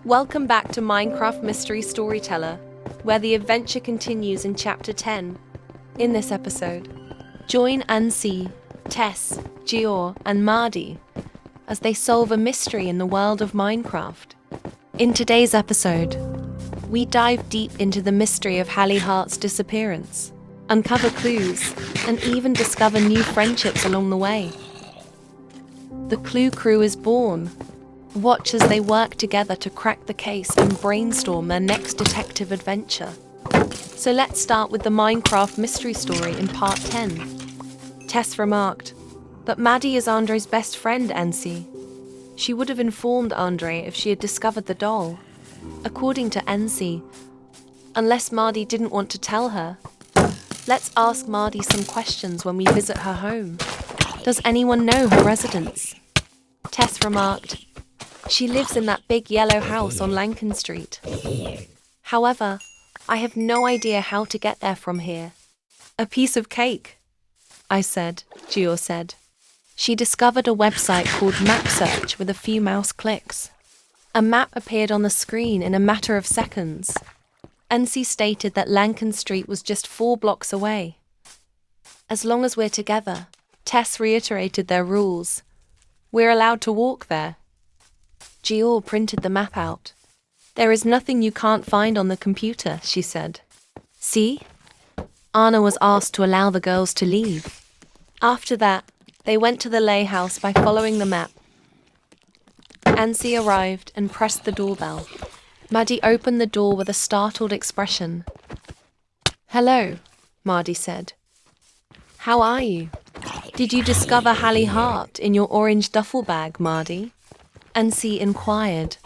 Welcome back to Minecraft Mystery Storyteller, where the adventure continues in Chapter 10. In this episode, join Ancy, Tess, Geor, and Madi as they solve a mystery in the world of Minecraft. In today's episode, we dive deep into the mystery of Hally Heart's disappearance, uncover clues, and even discover new friendships along the way. The Clue Crew is born. Watch as they work together to crack the case and brainstorm their next detective adventure. So let's start with the Minecraft mystery story in part 10. Tess remarked, "But Madi is Andre's best friend, Ancy. She would have informed Andre if she had discovered the doll." According to Ancy, unless Madi didn't want to tell her. Let's ask Madi some questions when we visit her home. Does anyone know her residence? Tess remarked, "She lives in that big yellow house on Lankan Street. However, I have no idea how to get there from here." "A piece of cake," I said, Geor said. She discovered a website called Map Search with a few mouse clicks. A map appeared on the screen in a matter of seconds. Ancy stated that Lankan Street was just 4 blocks away. "As long as we're together," Tess reiterated their rules. "We're allowed to walk there." Geor printed the map out. "There is nothing you can't find on the computer," she said. "See?" Anna was asked to allow the girls to leave. After that, they went to the lay house by following the map. Ancy arrived and pressed the doorbell. Madi opened the door with a startled expression. "Hello," Madi said. "How are you? Did you discover Hally Heart in your orange duffel bag, Madi?" Ancy inquired.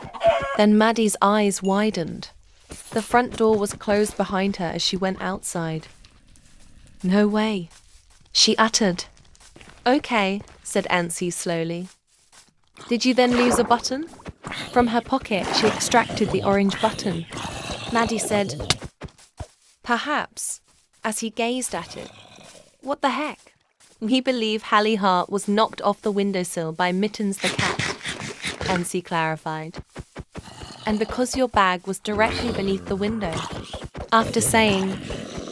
Then Madi's eyes widened. The front door was closed behind her as she went outside. "No way," she uttered. "Okay," said Ancy slowly. "Did you then lose a button?" From her pocket, she extracted the orange button. Madi said, "Perhaps," as he gazed at it. "What the heck?" "We believe Hally Heart was knocked off the windowsill by Mittens the cat," Ancy clarified. "And because your bag was directly beneath the window." After saying,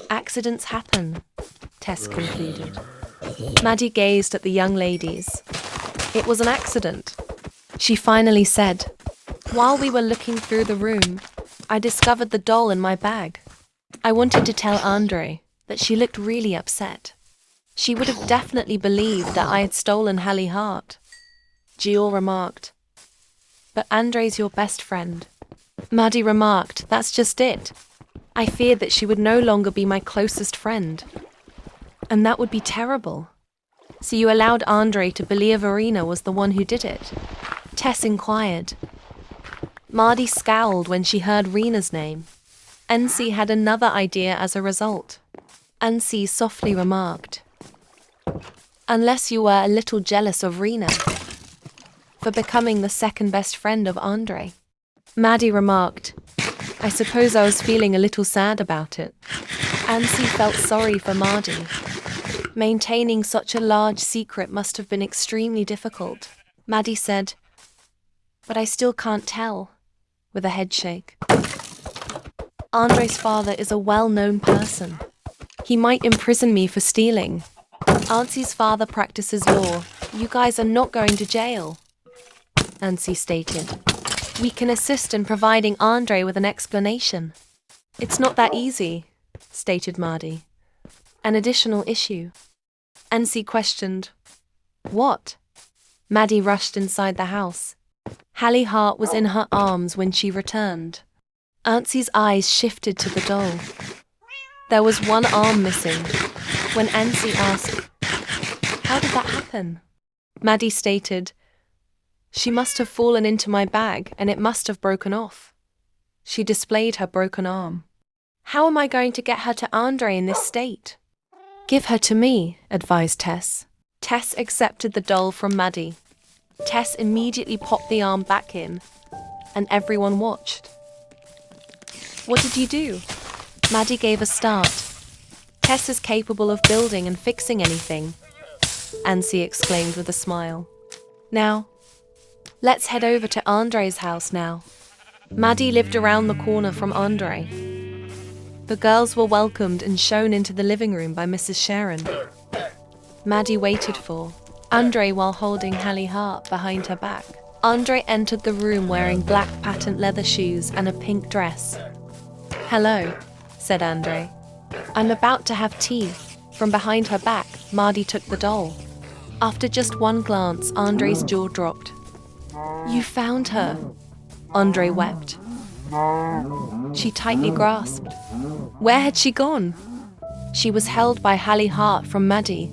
"Accidents happen," Tess concluded. Madi gazed at the young ladies. "It was an accident," she finally said. "While we were looking through the room, I discovered the doll in my bag. I wanted to tell Andre, but she looked really upset. She would have definitely believed that I had stolen Hally Heart." Geor remarked, "But Andre's your best friend." Madi remarked, "That's just it. I feared that she would no longer be my closest friend. And that would be terrible." "So you allowed Andre to believe Arena was the one who did it?" Tess inquired. Madi scowled when she heard Rena's name. Ancy had another idea as a result. Ancy softly remarked, "Unless you were a little jealous of Rena for becoming the second best friend of Andre." Madi remarked, "I suppose I was feeling a little sad about it." Ancy felt sorry for Madi. Maintaining such a large secret must have been extremely difficult. Madi said, "But I still can't tell," with a head shake. "Andre's father is a well-known person. He might imprison me for stealing. Ancy's father practices law. You guys are not going to jail," Ancy stated. "We can assist in providing Andre with an explanation." "It's not that easy," stated Madi. "An additional issue." Ancy questioned, "What?" Madi rushed inside the house. Hally Heart was in her arms when she returned. Ancy's eyes shifted to the doll. There was one arm missing. When Ancy asked, "How did that happen?" Madi stated, "She must have fallen into my bag and it must have broken off." She displayed her broken arm. "How am I going to get her to Andre in this state?" "Give her to me," advised Tess. Tess accepted the doll from Madi. Tess immediately popped the arm back in, and everyone watched. "What did you do?" Madi gave a start. "Tess is capable of building and fixing anything," Ancy exclaimed with a smile. "Now, let's head over to Andre's house now." Madi lived around the corner from Andre. The girls were welcomed and shown into the living room by Mrs. Sharon. Madi waited for Andre while holding Hally Heart behind her back. Andre entered the room wearing black patent leather shoes and a pink dress. "Hello," said Andre. "I'm about to have tea." From behind her back, Madi took the doll. After just one glance, Andre's jaw dropped. "You found her," Andre wept. She tightly grasped. Where had she gone? She was held by Hally Heart from Madi.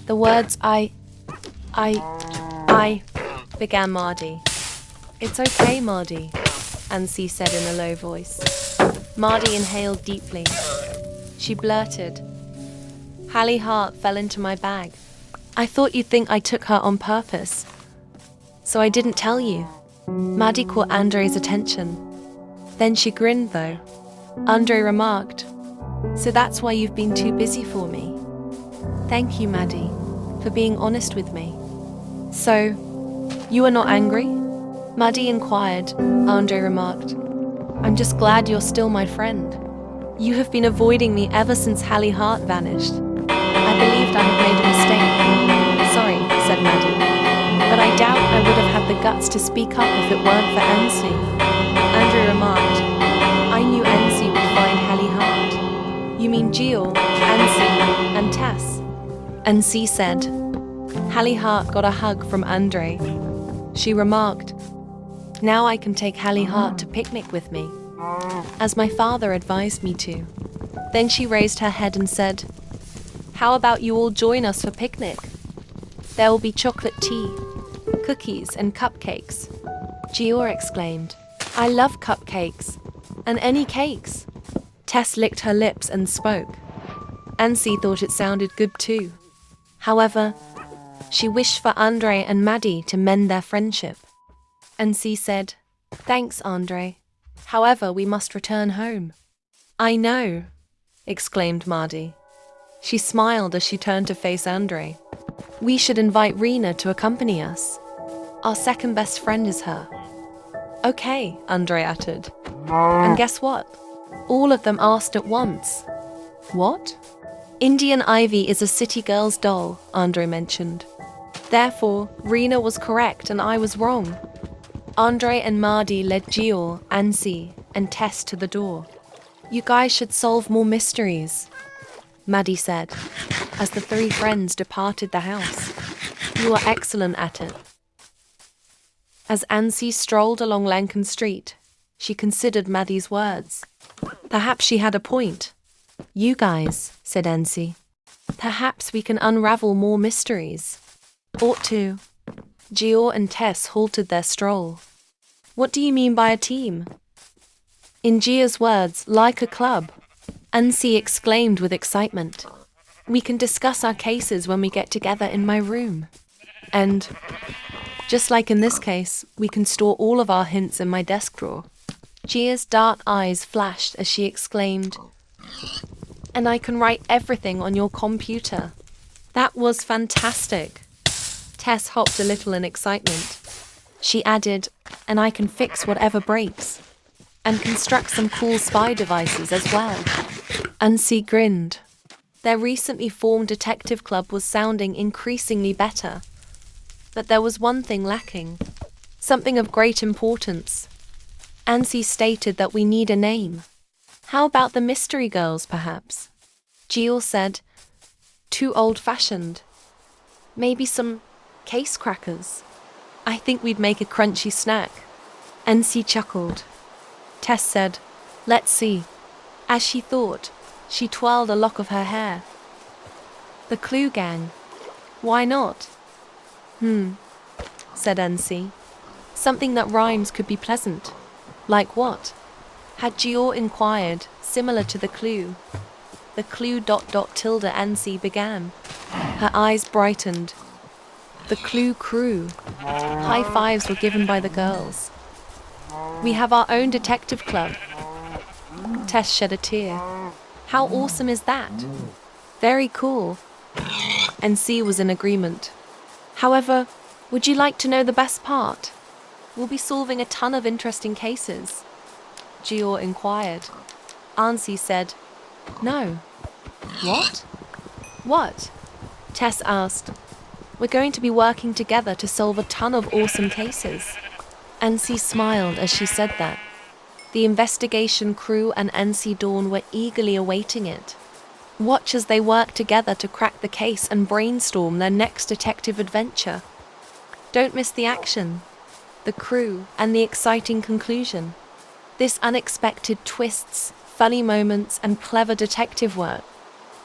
The words I began Madi. "It's okay, Madi," Ancy said in a low voice. Madi inhaled deeply. She blurted, "Hally Heart fell into my bag. I thought you'd think I took her on purpose, so I didn't tell you." Madi caught Andre's attention. Then she grinned though. Andre remarked, "So that's why you've been too busy for me." "Thank you, Madi, for being honest with me." "So, you are not angry?" Madi inquired. Andre remarked, "I'm just glad you're still my friend. You have been avoiding me ever since Hally Heart vanished. I believed I had made a mistake." "Sorry," said Madi, "but I doubt I would have had the guts to speak up if it weren't for Ancy." Andre remarked, "I knew Ancy would find Hally Heart." "You mean Geor, Ancy, and Tess?" Ancy said. Hally Heart got a hug from Andre. She remarked, "Now I can take Hally Heart to picnic with me, as my father advised me to." Then she raised her head and said, "How about you all join us for picnic? There will be chocolate tea, cookies, and cupcakes." Geor exclaimed, "I love cupcakes, and any cakes." Tess licked her lips and spoke. Ancy thought it sounded good too. However, she wished for Andre and Madi to mend their friendship. Ancy said, "Thanks, Andre. However, we must return home." "I know," exclaimed Madi. She smiled as she turned to face Andre. "We should invite Rena to accompany us. Our second best friend is her." "Okay," Andre uttered. And guess what? All of them asked at once. "What?" "Indian Ivy is a city girl's doll," Andre mentioned. Therefore, Rena was correct and I was wrong. Andre and Madi led Geor, Ancy, and Tess to the door. "You guys should solve more mysteries," Madi said, as the three friends departed the house. "You are excellent at it." As Ancy strolled along Lankan Street, she considered Madi's words. Perhaps she had a point. "You guys," said Ancy, "perhaps we can unravel more mysteries." "Ought to." Geor and Tess halted their stroll. "What do you mean by a team?" In Gia's words, like a club, Ancy exclaimed with excitement. "We can discuss our cases when we get together in my room. And, just like in this case, we can store all of our hints in my desk drawer." Gia's dark eyes flashed as she exclaimed, "And I can write everything on your computer." That was fantastic. Tess hopped a little in excitement. She added, "And I can fix whatever breaks. And construct some cool spy devices as well." Ancy grinned. Their recently formed detective club was sounding increasingly better. But there was one thing lacking. Something of great importance. Ancy stated that we need a name. "How about the Mystery Girls, perhaps?" Geor said, "Too old-fashioned. Maybe some case crackers. I think we'd make a crunchy snack." Ancy chuckled. Tess said, "Let's see." As she thought, she twirled a lock of her hair. "The Clue Gang. Why not?" Said Ancy. "Something that rhymes could be pleasant." "Like what?" had Geor inquired, similar to the clue. "The clue ... Ancy began. Her eyes brightened. "The Clue Crew." High fives were given by the girls. "We have our own detective club." Tess shed a tear. "How awesome is that?" "Very cool." And C was in agreement. "However, would you like to know the best part?" We'll be solving a ton of interesting cases. Geor inquired. Ancy said, "No." "What?" "What?" Tess asked. "We're going to be working together to solve a ton of awesome cases." Ancy smiled as she said that. The investigation crew and Ancy Dawn were eagerly awaiting it. Watch as they work together to crack the case and brainstorm their next detective adventure. Don't miss the action, the crew, and the exciting conclusion. This unexpected twists, funny moments, and clever detective work.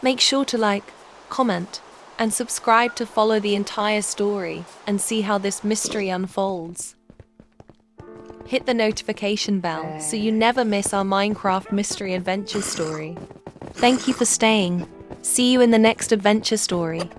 Make sure to like, comment, and subscribe to follow the entire story and see how this mystery unfolds. Hit the notification bell so you never miss our Minecraft Mystery Adventure story. Thank you for staying. See you in the next adventure story.